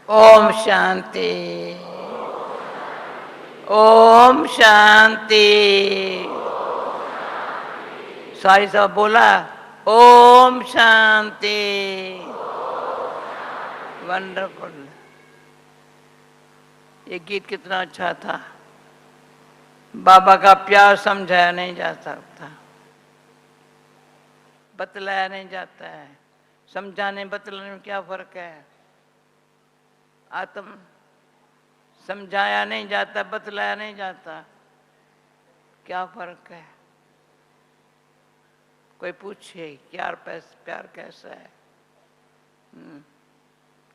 ओम शांति। ओम शांति। सारी सब बोला ओम शांति। वंडरफुल। ये गीत कितना अच्छा था। बाबा का प्यार समझाया नहीं जा सकता, बतलाया नहीं जाता है। समझाने बतलाने में क्या फर्क है? आत्म समझाया नहीं जाता, बतलाया नहीं जाता, क्या फर्क है? कोई पूछे प्यार कैसा है?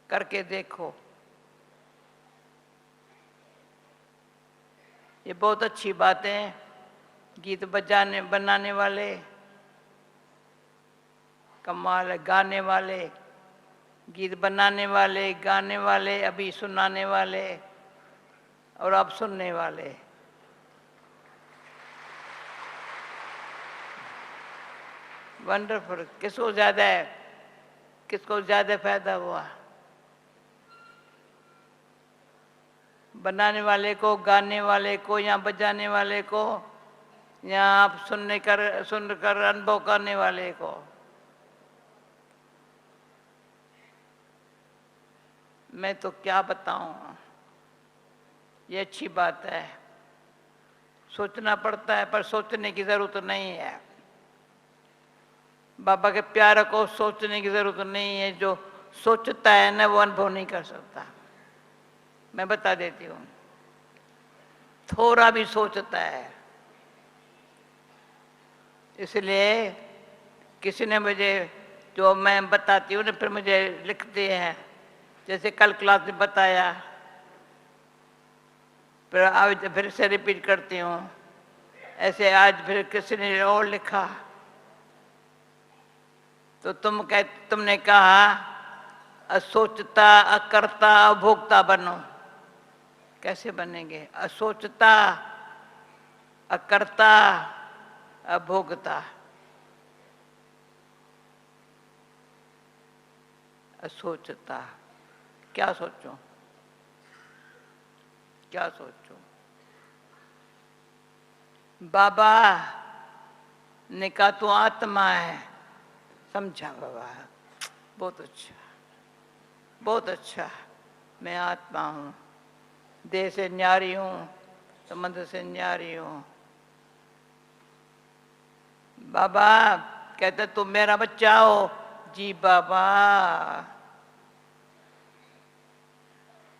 करके देखो। ये बहुत अच्छी बातें हैं। गीत बनाने वाले कमाल है, गाने वाले, गीत बनाने वाले, गाने वाले, अभी सुनाने वाले और अब सुनने वाले। वंडरफुल। किसको ज्यादा फायदा हुआ? बनाने वाले को, गाने वाले को, या बजाने वाले को, या आप सुनकर अनुभव करने वाले को? मैं तो क्या बताऊं। ये अच्छी बात है। सोचना पड़ता है, पर सोचने की जरूरत नहीं है। बाबा के प्यार को सोचने की जरूरत नहीं है। जो सोचता है ना, वो अनुभव नहीं कर सकता। मैं बता देती हूँ। थोड़ा भी सोचता है। इसलिए किसी ने मुझे, जो मैं बताती हूँ ना, फिर मुझे लिखते हैं। जैसे कल क्लास में बताया, फिर आज फिर से रिपीट करती हूँ। ऐसे आज फिर किसी ने और लिखा, तो तुमने कहा असोचता, अकर्ता, अभोक्ता बनो। कैसे बनेंगे? असोचता, अकर्ता, अभोक्ता। असोचता, क्या सोचूं? क्या सोचूं? बाबा ने कहा तू आत्मा है। समझा बाबा? बहुत अच्छा, बहुत अच्छा। मैं आत्मा हूँ, देह से न्यारी हूँ, संबंध से न्यारी हूँ। बाबा कहते तुम मेरा बच्चा हो। जी बाबा।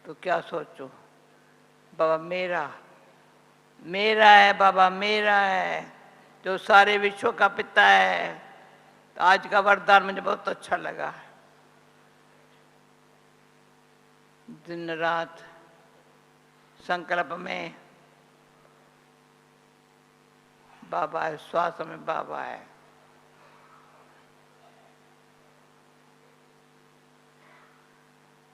तो क्या सोचो? बाबा मेरा है, बाबा मेरा है, जो सारे विश्व का पिता है। तो आज का वरदान मुझे बहुत अच्छा लगा। दिन रात संकल्प में बाबा है, श्वास में बाबा है।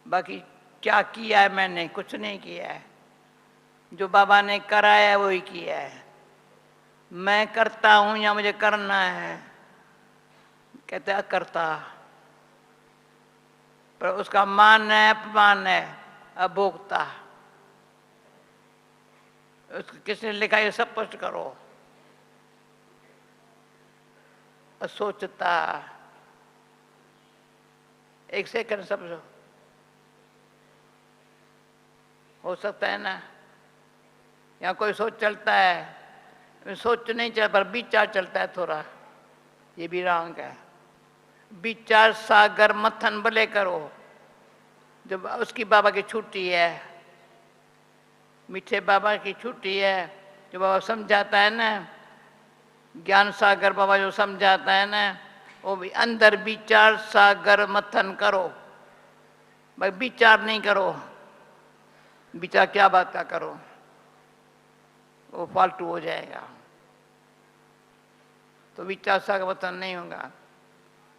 बाकी क्या किया है मैंने? कुछ नहीं किया है। जो बाबा ने कराया है वही किया है। मैं करता हूं या मुझे करना है? कहते हैं करता, पर उसका मान है, अपमान है, अभोक्ता। किसने लिखा? ये सब स्पष्ट करो। सोचता, एक सेकंड समझो। हो सकता है ना, या कोई सोच चलता है, सोच नहीं चल पर विचार चलता है थोड़ा, ये भी रंग है। विचार सागर मथन भले करो। जब उसकी बाबा की छुट्टी है, मीठे बाबा की छुट्टी है, जो बाबा समझाता है ना, ज्ञान सागर बाबा जो समझाता है ना, वो भी अंदर विचार सागर मथन करो। भाई विचार नहीं करो। विचार क्या बात का करो, वो फालतू हो जाएगा। तो विचार सागर मथन नहीं होगा।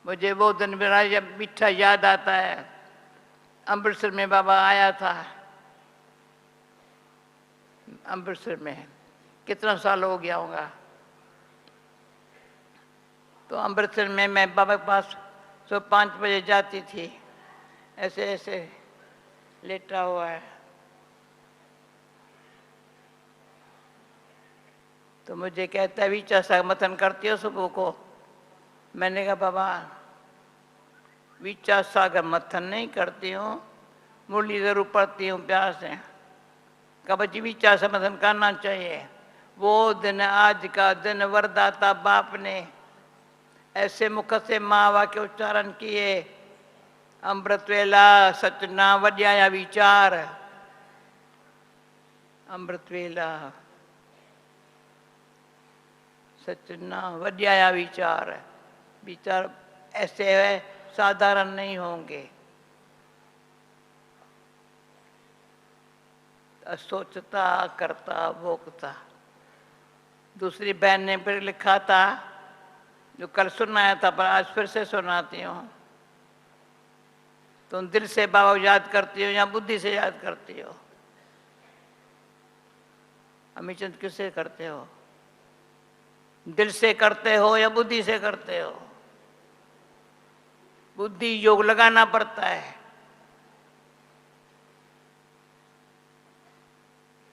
मुझे वो दिन मेरा जब मीठा याद आता है, अमृतसर में बाबा आया था। अमृतसर में कितना साल हो गया होगा। तो अमृतसर में मैं बाबा के पास सुबह 5 बजे जाती थी। ऐसे ऐसे लेटा हुआ है। तो मुझे कहता है विचार सागर मथन करती हो सुबह को? मैंने कहा बाबा विचार सागर मथन नहीं करती हूँ, मुरली जरूर पढ़ती हूँ प्यार से। कब जी विचार से मथन करना चाहिए। वो दिन आज का दिन वरदाता बाप ने ऐसे मुख से माँ वाक्य उच्चारण किए, अमृत वेला सचना वड्याया विचार। अमृत वेला सचना वड्याया विचार। विचार ऐसे है साधारण नहीं होंगे। सोचता करता भोगता। दूसरी बहन ने फिर लिखा था, जो कल सुनाया था पर आज फिर से सुनाती हूँ। तुम दिल से बाबा को याद करती हो या बुद्धि से याद करती हो? अमीचंद किससे करते हो? दिल से करते हो या बुद्धि से करते हो? बुद्धि योग लगाना पड़ता है।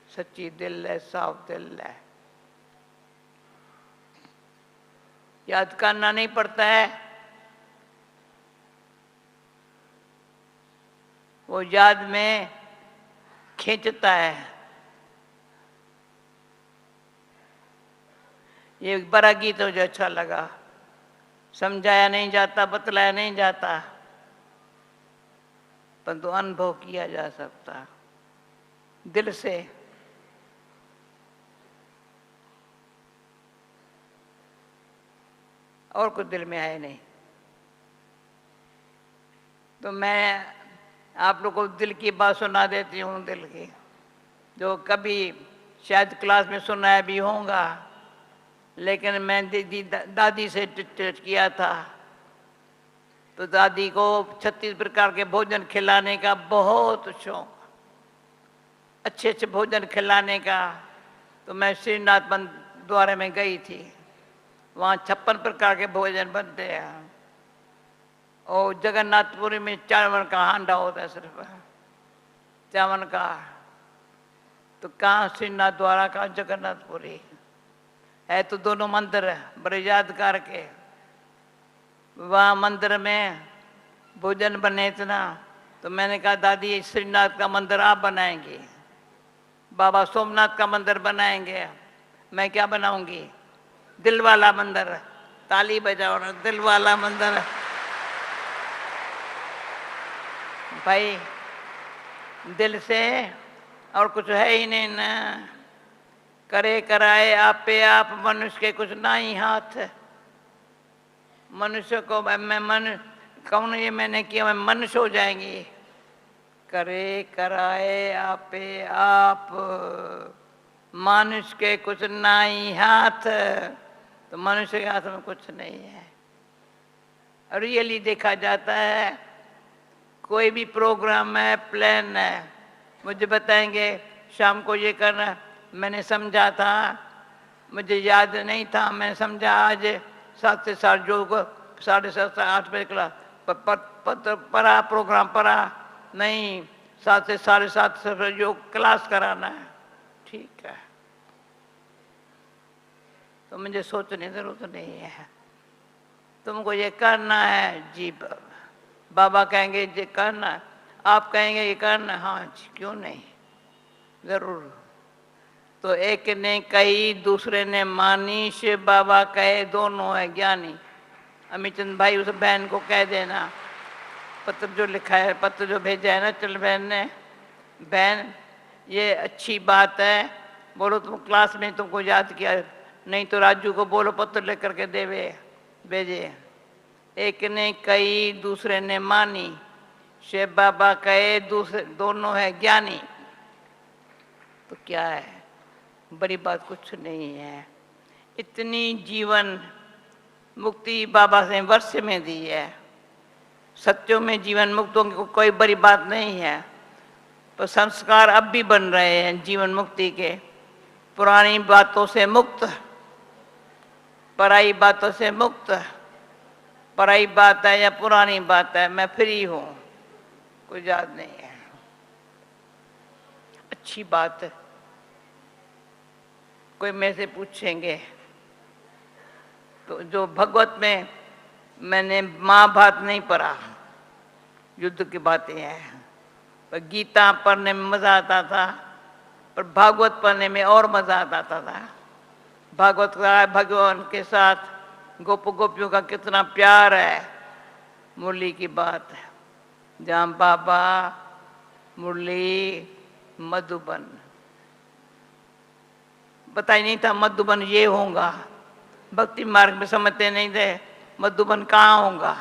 सच्ची दिल है, साफ दिल है, याद करना नहीं पड़ता है। वो याद में खींचता है। ये बड़ा गीत मुझे अच्छा लगा। समझाया नहीं जाता, बतलाया नहीं जाता, परंतु अनुभव किया जा सकता दिल से। और कुछ दिल में आए नहीं। तो मैं आप लोग को दिल की बात सुना देती हूँ, दिल की, जो कभी शायद क्लास में सुनाया भी होगा, लेकिन मैं दादी से टच किया था। तो दादी को 36 प्रकार के भोजन खिलाने का बहुत शौक, अच्छे अच्छे भोजन खिलाने का। तो मैं श्रीनाथ द्वारे में गई थी, वहाँ 56 प्रकार के भोजन बनते हैं। और जगन्नाथपुरी में चावल का हांडा होता है, सिर्फ चावल का। तो कहाँ श्रीनाथ द्वारा, कहाँ जगन्नाथपुरी है। तो दोनों मंदिर है, बड़े यादगार के। वहाँ मंदिर में भोजन बने इतना। तो मैंने कहा दादी श्रीनाथ का मंदिर आप बनाएंगे, बाबा सोमनाथ का मंदिर बनाएंगे, मैं क्या बनाऊंगी? दिल वाला मंदिर। ताली बजाओ ना, दिल वाला मंदिर। भाई दिल से और कुछ है ही नहीं ना। करे कराए आपे आप, मनुष्य के कुछ ना ही हाथ। मनुष्य को मैं मन कौन, ये मैंने किया, मैं मनुष्य हो जाएंगी। करे कराए आपे आप, मनुष्य के कुछ ना ही हाथ। तो मनुष्य के हाथ में कुछ नहीं है। रियली देखा जाता है, कोई भी प्रोग्राम है, प्लान है, मुझे बताएंगे शाम को ये करना, मैंने समझा था, मुझे याद नहीं था, मैंने समझा आज 7 से 7 योग 7:30 से 8 बजे क्लास पत्र पढ़ा, प्रोग्राम पढ़ा नहीं, 7 से 7:30 से योग क्लास कराना है। ठीक है, तो मुझे सोचने की जरूरत नहीं है। तुमको ये करना है जी, बाबा कहेंगे ये करना है, आप कहेंगे ये करना, हाँ जी क्यों नहीं, जरूर। तो एक ने कही दूसरे ने मानी, शिव बाबा कहे दोनों है ज्ञानी। अमीचंद भाई उस बहन को कह देना, पत्र जो लिखा है, पत्र जो भेजा है ना चल बहन ने, बहन ये अच्छी बात है, बोलो तुम क्लास में तुमको याद किया, नहीं तो राजू को बोलो पत्र लेकर के देवे भेजे। एक ने कही दूसरे ने मानी, शिव बाबा कहे दूसरे दोनों है ज्ञानी। तो क्या है, बड़ी बात कुछ नहीं है। इतनी जीवन मुक्ति बाबा से वर्ष में दी है। सत्यों में जीवन मुक्त होंगे कोई बड़ी बात नहीं है, पर संस्कार अब भी बन रहे हैं जीवन मुक्ति के। पुरानी बातों से मुक्त, पराई बातों से मुक्त। पराई बात है या पुरानी बात है, मैं फ्री हूँ, कोई याद नहीं है। अच्छी बात है। कोई मेरे से पूछेंगे तो जो भगवत में मैंने महाभारत नहीं पढ़ा, युद्ध की बातें हैं, पर गीता पढ़ने में मजा आता था, पर भागवत पढ़ने में और मजा आता था। भागवत का भगवान के साथ गोप गोपियों का कितना प्यार है, मुरली की बात है। जहाँ बाबा मुरली मधुबन, पता ही नहीं था मधुबन ये होगा। भक्ति मार्ग में समझते नहीं थे मधुबन कहाँ होगा,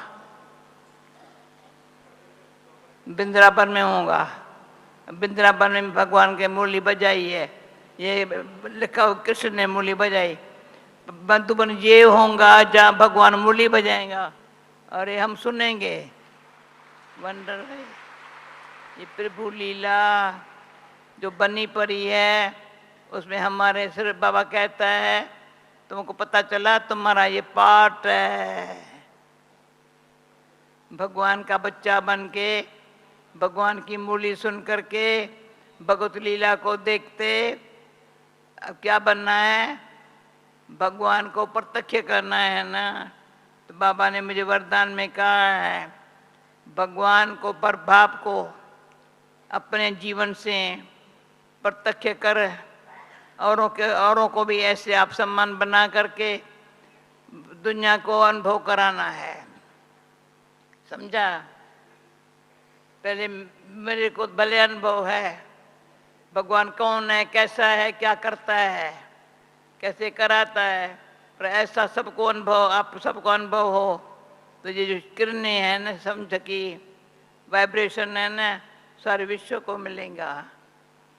वृंदावन में होगा। वृंदावन में भगवान के मुरली बजाई है, ये लिखा कृष्ण ने मुरली बजाई। मधुबन ये होगा जहाँ भगवान मुरली बजाएगा, अरे हम सुनेंगे। वंडर है ये प्रभु लीला जो बनी पड़ी है, उसमें हमारे सिर्फ बाबा कहता है तुमको पता चला तुम्हारा ये पार्ट है। भगवान का बच्चा बन के भगवान की मुरली सुन करके भगवत लीला को देखते, अब क्या बनना है, भगवान को प्रत्यक्ष करना है ना। तो बाबा ने मुझे वरदान में कहा है भगवान को प्रभाव को अपने जीवन से प्रत्यक्ष कर, औरों को भी ऐसे आप सम्मान बना करके दुनिया को अनुभव कराना है। समझा? पहले मेरे को भले अनुभव है भगवान कौन है, कैसा है, क्या करता है, कैसे कराता है, पर ऐसा सबको अनुभव, आप सबको अनुभव हो तो ये जो किरणें हैं ना, समझ की वाइब्रेशन है ना, सारे विश्व को मिलेगा।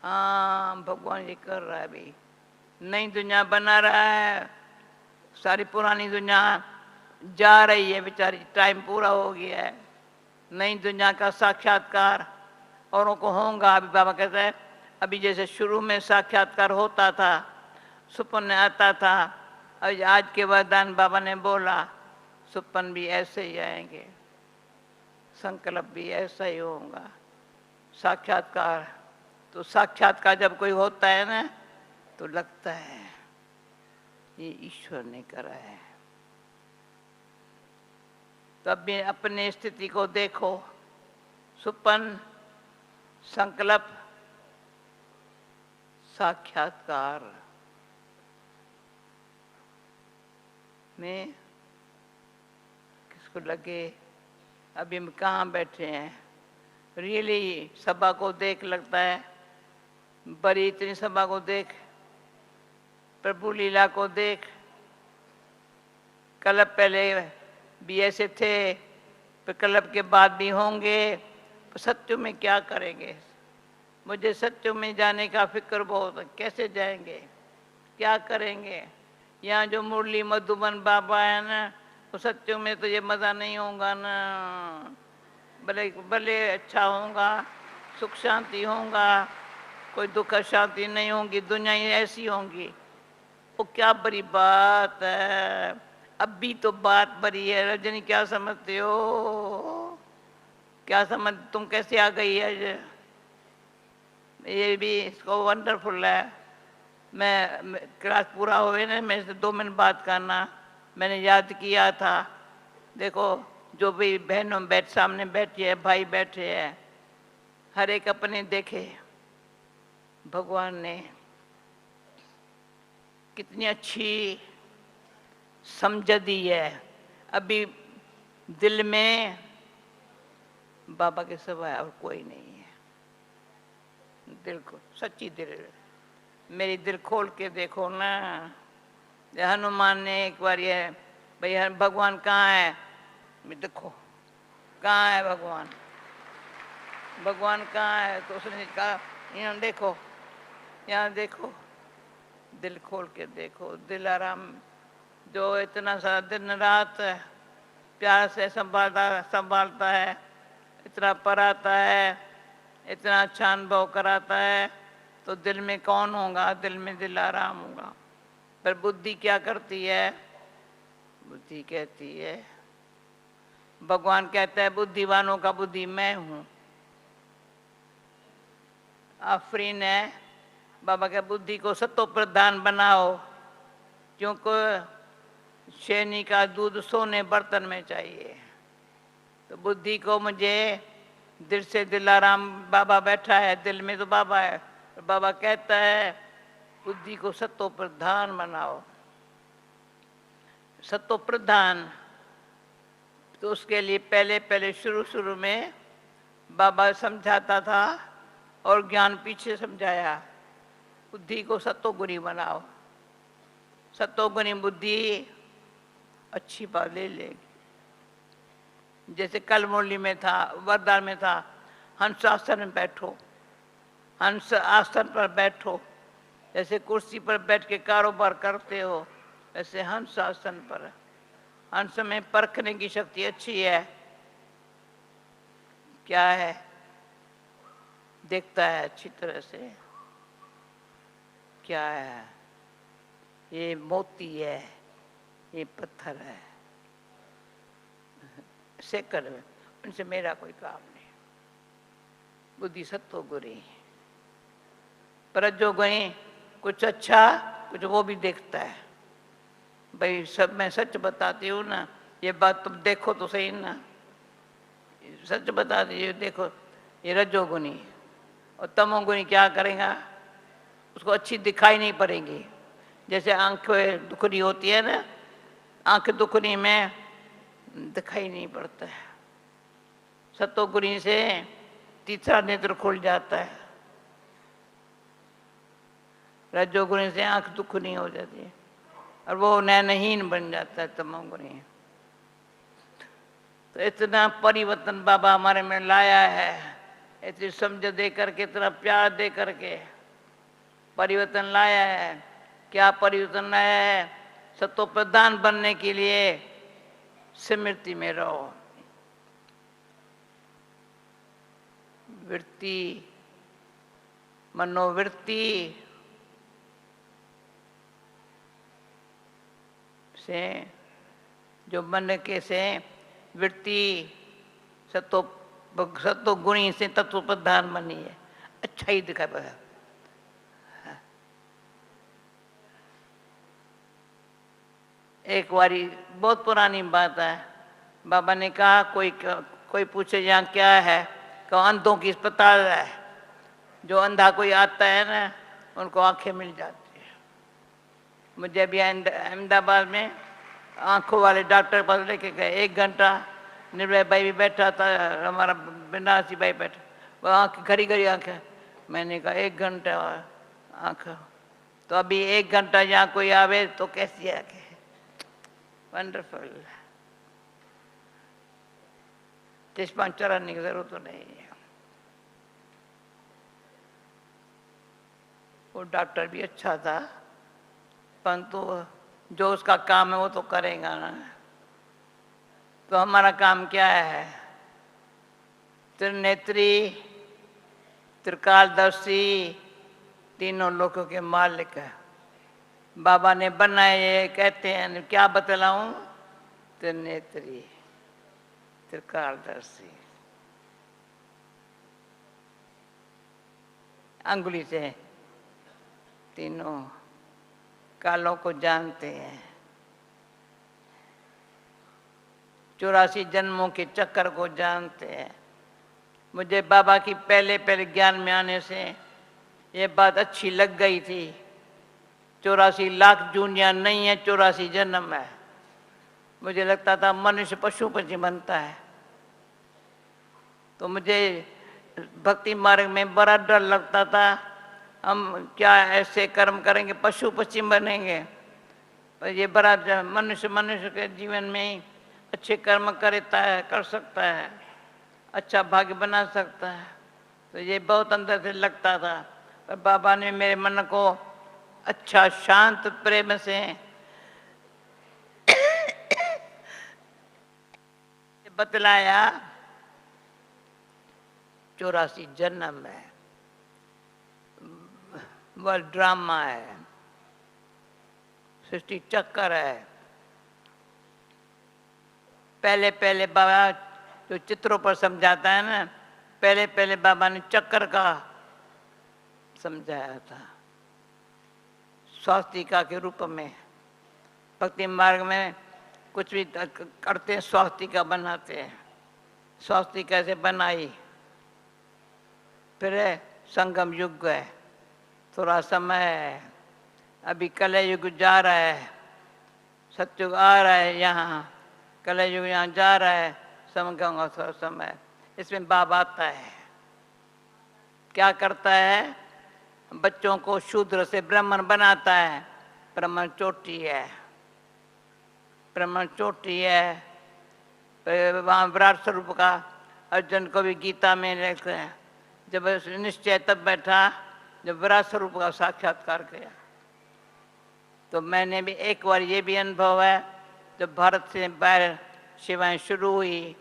हाँ भगवान ये कर रहा है, अभी नई दुनिया बना रहा है, सारी पुरानी दुनिया जा रही है बेचारी, टाइम पूरा हो गया है। नई दुनिया का साक्षात्कार औरों को होगा। अभी बाबा कहता है अभी जैसे शुरू में साक्षात्कार होता था, सुपन आता था, अभी आज के वरदान बाबा ने बोला सुपन भी ऐसे ही आएंगे, संकल्प भी ऐसा ही होगा। साक्षात्कार तो साक्षात्कार जब कोई होता है ना तो लगता है ये ईश्वर ने करा है। तब भी अपने स्थिति को देखो, सुपन, संकल्प, साक्षात्कार में किसको लगे अभी हम कहाँ बैठे हैं। रियली सभा को देख लगता है बड़ी, इतनी सभा को देख, प्रभु लीला को देख। कल्प पहले भी ऐसे थे, पर कल्प के बाद भी होंगे, पर सत्य में क्या करेंगे। मुझे सत्य में जाने का फिक्र बहुत है, कैसे जाएंगे, क्या करेंगे। यहाँ जो मुरली मधुबन बाबा है ना, वो सत्य में तो ये मज़ा नहीं होगा ना। भले भले अच्छा होगा, सुख शांति होगा, कोई दुख शांति नहीं होगी, दुनिया ही ऐसी होगी। वो क्या बड़ी बात है, अब भी तो बात बड़ी है। रजनी क्या समझते हो, क्या समझ, तुम कैसे आ गई है। ये भी इसको वंडरफुल है। मैं क्लास पूरा हुए ना, मेरे से 2 मिनट बात करना, मैंने याद किया था। देखो जो भी बहनों सामने बैठी है, भाई बैठे हैं, हर एक अपने देखे भगवान ने कितनी अच्छी समझ दी है। अभी दिल में बाबा के सिवाय और कोई नहीं है। दिल को सच्ची दिल, मेरी दिल खोल के देखो ना। हनुमान ने एक बार ये भैया भगवान कहाँ है, देखो कहाँ है भगवान, भगवान कहाँ है, तो उसने कहा यहाँ देखो, यहाँ देखो, दिल खोल के देखो। दिल आराम जो इतना सारा दिन रात प्यार से संभालता है, इतना पढ़ाता है, इतना अच्छा अनुभव कराता है, तो दिल में कौन होगा, दिल में दिल आराम होगा। पर बुद्धि क्या करती है, बुद्धि कहती है, भगवान कहता है बुद्धिवानों का बुद्धि मैं हूं। आफरीन है बाबा के बुद्धि को सत्व प्रधान बनाओ, क्योंकि शेरनी का दूध सोने बर्तन में चाहिए। तो बुद्धि को मुझे दिल से दिलाराम, बाबा बैठा है दिल में तो बाबा है, तो बाबा कहता है बुद्धि को सत्व प्रधान बनाओ। सत्व प्रधान तो उसके लिए पहले पहले शुरू में बाबा समझाता था और ज्ञान पीछे समझाया। बुद्धि को सत्वगुणी बनाओ, सत्वगुणी बुद्धि अच्छी बात ले लेगी। जैसे कल मुरली में था, वरदान में था, हंस आसन में बैठो, हंस आसन पर बैठो। जैसे कुर्सी पर बैठ के कारोबार करते हो, वैसे हंस आसन पर। हंस में परखने की शक्ति अच्छी है, क्या है, देखता है अच्छी तरह से, क्या है, ये मोती है, ये पत्थर है, सेकंड में, उनसे मेरा कोई काम नहीं। बुद्धि सत्वगुणी, रजोगुणी कुछ अच्छा कुछ वो भी देखता है। भाई सब मैं सच बताती हूँ ना, ये बात तुम देखो तो सही ना, सच बता दीजिए, देखो ये रजोगुणी। और तमोगुणी क्या करेगा, उसको अच्छी दिखाई नहीं पड़ेगी। जैसे आंखें दुखनी होती है ना, आंख दुखनी में दिखाई नहीं पड़ता है। सत्वगुणी से तीसरा नेत्र खुल जाता है, रजोगुणी से आंख दुखनी हो जाती है और वो नैनहीन बन जाता है तमोगुणी। तो इतना परिवर्तन बाबा हमारे में लाया है, इतनी समझ दे करके, इतना प्यार दे करके परिवर्तन लाया है। क्या परिवर्तन लाया है, सत्व प्रधान बनने के लिए स्मृति में रहो। वृत्ति, मनोवृत्ति से, जो मन के से वृत्ति सत्व गुणी से तत्व प्रधान बनी है, अच्छा ही दिखा पड़ा। एक बारी बहुत पुरानी बात है, बाबा ने कहा कोई पूछे यहाँ क्या है, कहा अंधों की अस्पताल है। जो अंधा कोई आता है ना, उनको आंखें मिल जाती है। मुझे अभी अहमदाबाद में आंखों वाले डॉक्टर पास लेके गए, 1 घंटा निर्भय भाई भी बैठा था, हमारा बनारसी भाई बैठा, वो आँख घड़ी घड़ी आँखें। मैंने कहा 1 घंटा आँख, तो अभी 1 घंटा यहाँ कोई आवे तो कैसी आँखें, वंडरफुल। चश्मा चढ़ाने की जरूरत तो नहीं है। वो डॉक्टर भी अच्छा था, परंतु जो उसका काम है वो तो करेगा ना। तो हमारा काम क्या है, त्रिनेत्री, त्रिकालदर्शी, तीनों लोगों के मालिक है बाबा ने बनाए। ये कहते हैं क्या बतलाऊं, त्रिनेत्री, त्रिकालदर्शी, अंगुली से तीनों कालों को जानते हैं, 84 जन्मों के चक्कर को जानते हैं। मुझे बाबा की पहले पहले ज्ञान में आने से ये बात अच्छी लग गई थी। 84 लाख जूनिया नहीं है, 84 जन्म है। मुझे लगता था मनुष्य पशु पक्षी बनता है, तो मुझे भक्ति मार्ग में बड़ा डर लगता था, हम क्या ऐसे कर्म करेंगे पशु पक्षी बनेंगे। पर ये बड़ा मनुष्य के जीवन में ही अच्छे कर्म करता है, कर सकता है, अच्छा भाग्य बना सकता है। तो ये बहुत अंदर से लगता था, पर बाबा ने मेरे मन को अच्छा शांत प्रेम से बतलाया, 84 जन्म है, वह ड्रामा है, सृष्टि चक्कर है। पहले पहले बाबा जो चित्रों पर समझाता है ना, पहले पहले बाबा ने चक्कर का समझाया था। स्वास्तिका के रूप में भक्ति मार्ग में कुछ भी करते हैं, स्वास्तिका बनाते हैं। स्वास्तिका से बनाई, फिर संगम युग है, थोड़ा समय है, अभी कलयुग जा रहा है, सतयुग आ रहा है, यहाँ कलयुग यहाँ जा रहा है, संगम का थोड़ा समय, इसमें बाबा आता है। क्या करता है? बच्चों को शूद्र से ब्राह्मण बनाता है। ब्राह्मण चोटी है, ब्राह्मण चोटी है। वहाँ विराट स्वरूप का अर्जुन को भी गीता में लिखते हैं, जब निश्चय तब बैठा जब विराट स्वरूप का साक्षात्कार किया। तो मैंने भी एक बार ये भी अनुभव है, जब भारत से बाहर सेवाएं शुरू हुई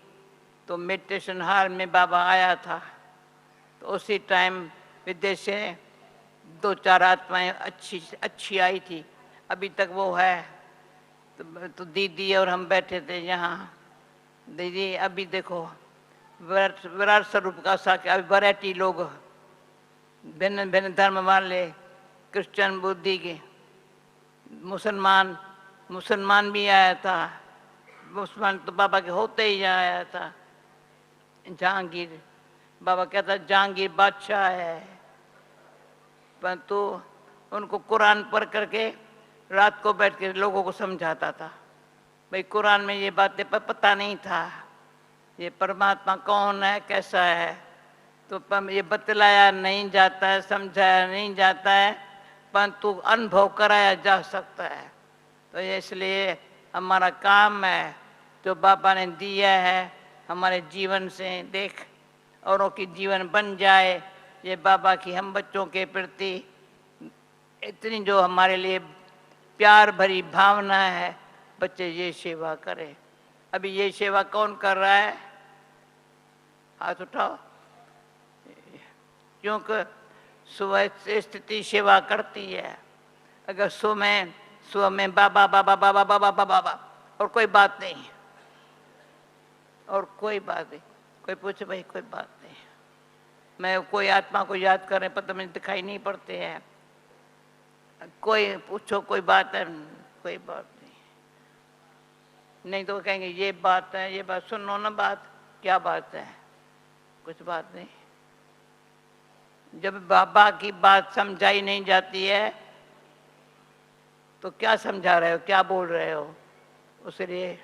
तो मेडिटेशन हॉल में बाबा आया था। तो उसी टाइम विदेश से 2-4 आत्माएं अच्छी आई थी, अभी तक वो है। तो दीदी और हम बैठे थे यहाँ। दीदी अभी देखो विराट स्वरूप का साक्षात, अभी वैरायटी लोग, भिन्न भिन्न धर्म वाले, क्रिश्चियन, बुद्धि के, मुसलमान भी आया था। मुसलमान तो बाबा के होते ही आया था। जहांगीर, बाबा कहता जहांगीर बादशाह है, परंतु उनको कुरान पढ़ करके रात को बैठ के लोगों को समझाता था। भाई कुरान में ये बातें पर पता नहीं था, ये परमात्मा कौन है, कैसा है, तो ये बतलाया नहीं जाता है, समझाया नहीं जाता है, परंतु अनुभव कराया जा सकता है। तो इसलिए हमारा काम है, जो बाबा ने दिया है हमारे जीवन से देख औरों की जीवन बन जाए। ये बाबा की हम बच्चों के प्रति इतनी जो हमारे लिए प्यार भरी भावना है, बच्चे ये सेवा करें। अभी ये सेवा कौन कर रहा है? हाथ उठाओ। क्योंकि सुबह स्थिति सेवा करती है। अगर सुबह में बाबा बाबा बाबा बाबा बाबा बाबा और कोई बात नहीं, और कोई बात नहीं, कोई पूछे भाई कोई बात नहीं, मैं कोई आत्मा को याद कर रहे पर तुम्हें दिखाई नहीं पड़ते हैं, कोई पूछो कोई बात है, कोई बात नहीं तो कहेंगे ये बात है, ये बात सुनो ना, बात क्या बात है, कुछ बात नहीं। जब बाबा की बात समझाई नहीं जाती है तो क्या समझा रहे हो, क्या बोल रहे हो? उसलिए